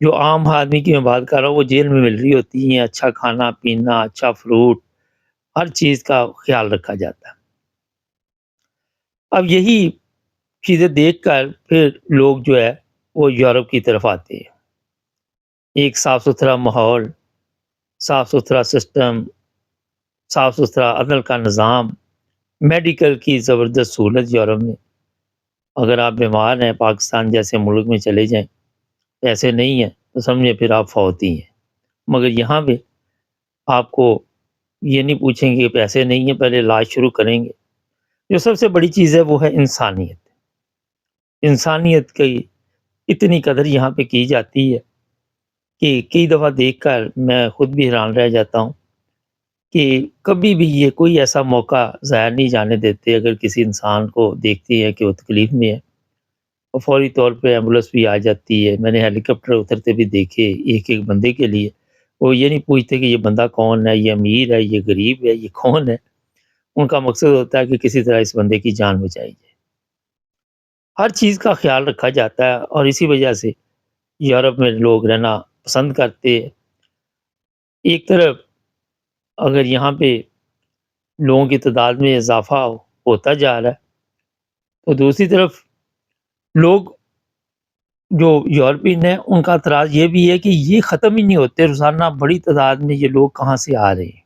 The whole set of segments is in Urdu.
جو عام آدمی کی میں بات کر رہا ہوں وہ جیل میں مل رہی ہوتی ہیں، اچھا کھانا پینا، اچھا فروٹ، ہر چیز کا خیال رکھا جاتا ہے۔ اب یہی چیزیں دیکھ کر پھر لوگ جو ہے وہ یورپ کی طرف آتے ہیں۔ ایک صاف ستھرا ماحول، صاف ستھرا سسٹم، صاف ستھرا عدل کا نظام، میڈیکل کی زبردست سہولت یورپ میں۔ اگر آپ بیمار ہیں پاکستان جیسے ملک میں چلے جائیں، ایسے نہیں ہیں تو سمجھے پھر آپ فوتی ہیں، مگر یہاں پہ آپ کو یہ نہیں پوچھیں گے کہ پیسے نہیں ہیں، پہلے علاج شروع کریں گے۔ جو سب سے بڑی چیز ہے وہ ہے انسانیت۔ انسانیت کی اتنی قدر یہاں پہ کی جاتی ہے کہ کئی دفعہ دیکھ کر میں خود بھی حیران رہ جاتا ہوں کہ کبھی بھی یہ کوئی ایسا موقع ضائع نہیں جانے دیتے۔ اگر کسی انسان کو دیکھتی ہے کہ وہ تکلیف میں ہے، اور فوری طور پہ ایمبولینس بھی آ جاتی ہے۔ میں نے ہیلی کاپٹر اترتے بھی دیکھے ایک ایک بندے کے لیے۔ وہ یہ نہیں پوچھتے کہ یہ بندہ کون ہے، یہ امیر ہے، یہ غریب ہے، یہ کون ہے۔ ان کا مقصد ہوتا ہے کہ کسی طرح اس بندے کی جان بچائی جائے۔ ہر چیز کا خیال رکھا جاتا ہے، اور اسی وجہ سے یورپ میں لوگ رہنا پسند کرتے ہیں۔ ایک طرف اگر یہاں پہ لوگوں کی تعداد میں اضافہ ہوتا جا رہا ہے، تو دوسری طرف لوگ جو یورپین ہیں ان کا اعتراض یہ بھی ہے کہ یہ ختم ہی نہیں ہوتے، روزانہ بڑی تعداد میں یہ لوگ کہاں سے آ رہے ہیں۔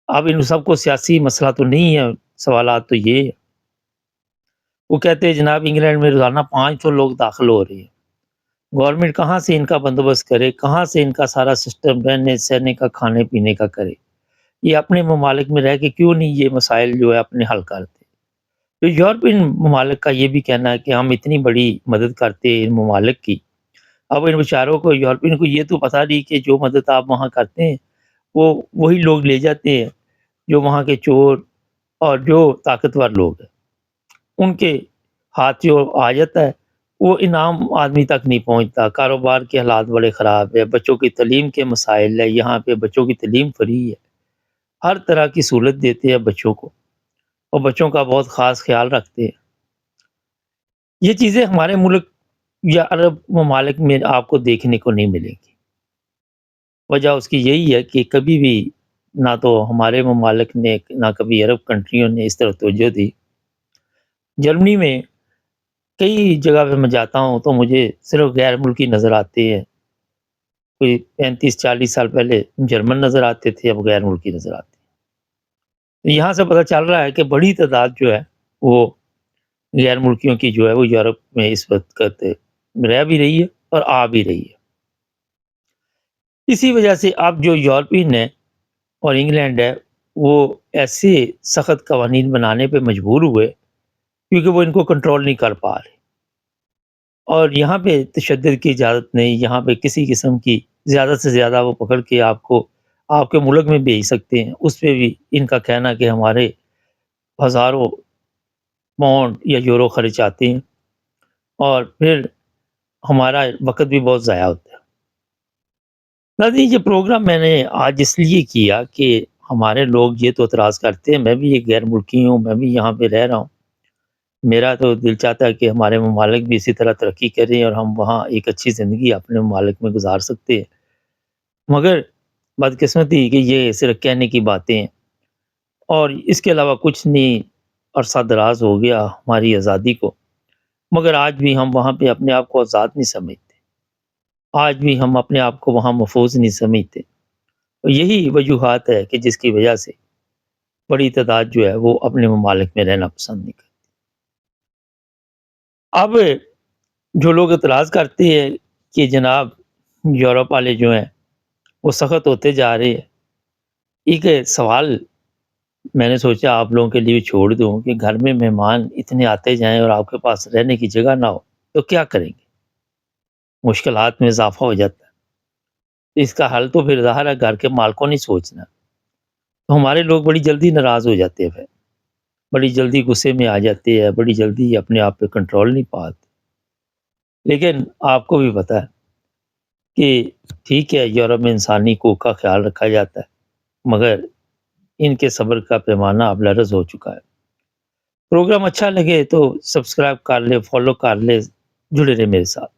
اب ان سب کو سیاسی مسئلہ تو نہیں ہے، سوالات تو یہ ہے۔ وہ کہتے ہیں جناب انگلینڈ میں روزانہ 500 لوگ داخل ہو رہے ہیں، گورنمنٹ کہاں سے ان کا بندوبست کرے، کہاں سے ان کا سارا سسٹم رہنے سہنے کا کھانے پینے کا کرے۔ یہ اپنے ممالک میں رہ کے کیوں نہیں یہ مسائل جو ہے اپنے حل کرتے۔ تو یورپین ممالک کا یہ بھی کہنا ہے کہ ہم اتنی بڑی مدد کرتے ہیں ان ممالک کی، اب ان بیچاروں کو یورپین کو یہ تو پتہ نہیں کہ جو مدد آپ وہاں کرتے ہیں وہ وہی لوگ لے جاتے ہیں جو وہاں کے چور اور جو طاقتور لوگ ہیں ان کے ہاتھ جو آ جاتا ہے وہ انعام آدمی تک نہیں پہنچتا۔ کاروبار کے حالات بڑے خراب ہے، بچوں کی تعلیم کے مسائل ہے، یہاں پہ بچوں کی تعلیم فری ہے، ہر طرح کی سہولت دیتے ہیں بچوں کو، اور بچوں کا بہت خاص خیال رکھتے ہیں۔ یہ چیزیں ہمارے ملک یا عرب ممالک میں آپ کو دیکھنے کو نہیں ملیں گی۔ وجہ اس کی یہی ہے کہ کبھی بھی نہ تو ہمارے ممالک نے نہ کبھی عرب کنٹریوں نے اس طرف توجہ دی۔ جرمنی میں کئی جگہ پہ میں جاتا ہوں تو مجھے صرف غیر ملکی نظر آتے ہیں۔ کوئی 35-40 سال پہلے جرمن نظر آتے تھے، اب غیر ملکی نظر آتے ہیں۔ یہاں سے پتہ چل رہا ہے کہ بڑی تعداد جو ہے وہ غیر ملکیوں کی جو ہے وہ یورپ میں اس وقت رہ بھی رہی ہے اور آ بھی رہی ہے۔ اسی وجہ سے اب جو یورپین ہے اور انگلینڈ ہے وہ ایسے سخت قوانین بنانے پہ مجبور ہوئے کیونکہ وہ ان کو کنٹرول نہیں کر پا رہے، اور یہاں پہ تشدد کی اجازت نہیں۔ یہاں پہ کسی قسم کی زیادہ سے زیادہ وہ پکڑ کے آپ کو آپ کے ملک میں بھیج سکتے ہیں، اس پہ بھی ان کا کہنا کہ ہمارے ہزاروں پاؤنڈ یا یورو خرچ آتے ہیں، اور پھر ہمارا وقت بھی بہت ضائع ہوتا ہے۔ ناظرین، یہ پروگرام میں نے آج اس لیے کیا کہ ہمارے لوگ یہ تو اعتراض کرتے ہیں، میں بھی ایک غیر ملکی ہوں، میں بھی یہاں پہ رہ رہا ہوں، میرا تو دل چاہتا ہے کہ ہمارے ممالک بھی اسی طرح ترقی کریں اور ہم وہاں ایک اچھی زندگی اپنے ممالک میں گزار سکتے ہیں، مگر بدقسمتی کہ یہ صرف کہنے کی باتیں ہیں اور اس کے علاوہ کچھ نہیں۔ عرصہ دراز ہو گیا ہماری آزادی کو، مگر آج بھی ہم وہاں پہ اپنے آپ کو آزاد نہیں سمجھتے، آج بھی ہم اپنے آپ کو وہاں محفوظ نہیں سمجھتے۔ اور یہی وجوہات ہے کہ جس کی وجہ سے بڑی تعداد جو ہے وہ اپنے ممالک میں رہنا پسند نہیں کرتی۔ اب جو لوگ اعتراض کرتے ہیں کہ جناب یورپ والے جو ہیں وہ سخت ہوتے جا رہے ہیں، ایک سوال میں نے سوچا آپ لوگوں کے لیے چھوڑ دوں کہ گھر میں مہمان اتنے آتے جائیں اور آپ کے پاس رہنے کی جگہ نہ ہو تو کیا کریں گے؟ مشکلات میں اضافہ ہو جاتا ہے۔ اس کا حل تو پھر ظاہر ہے گھر کے مالکوں نہیں سوچنا، تو ہمارے لوگ بڑی جلدی ناراض ہو جاتے ہیں، پھر بڑی جلدی غصے میں آ جاتے ہیں، بڑی جلدی اپنے آپ پہ کنٹرول نہیں پاتے۔ لیکن آپ کو بھی پتہ ہے کہ ٹھیک ہے یورپ میں انسانی حقوق کا خیال رکھا جاتا ہے، مگر ان کے صبر کا پیمانہ اب لرز ہو چکا ہے۔ پروگرام اچھا لگے تو سبسکرائب کر لے، فالو کر لے، جڑے رہے میرے ساتھ۔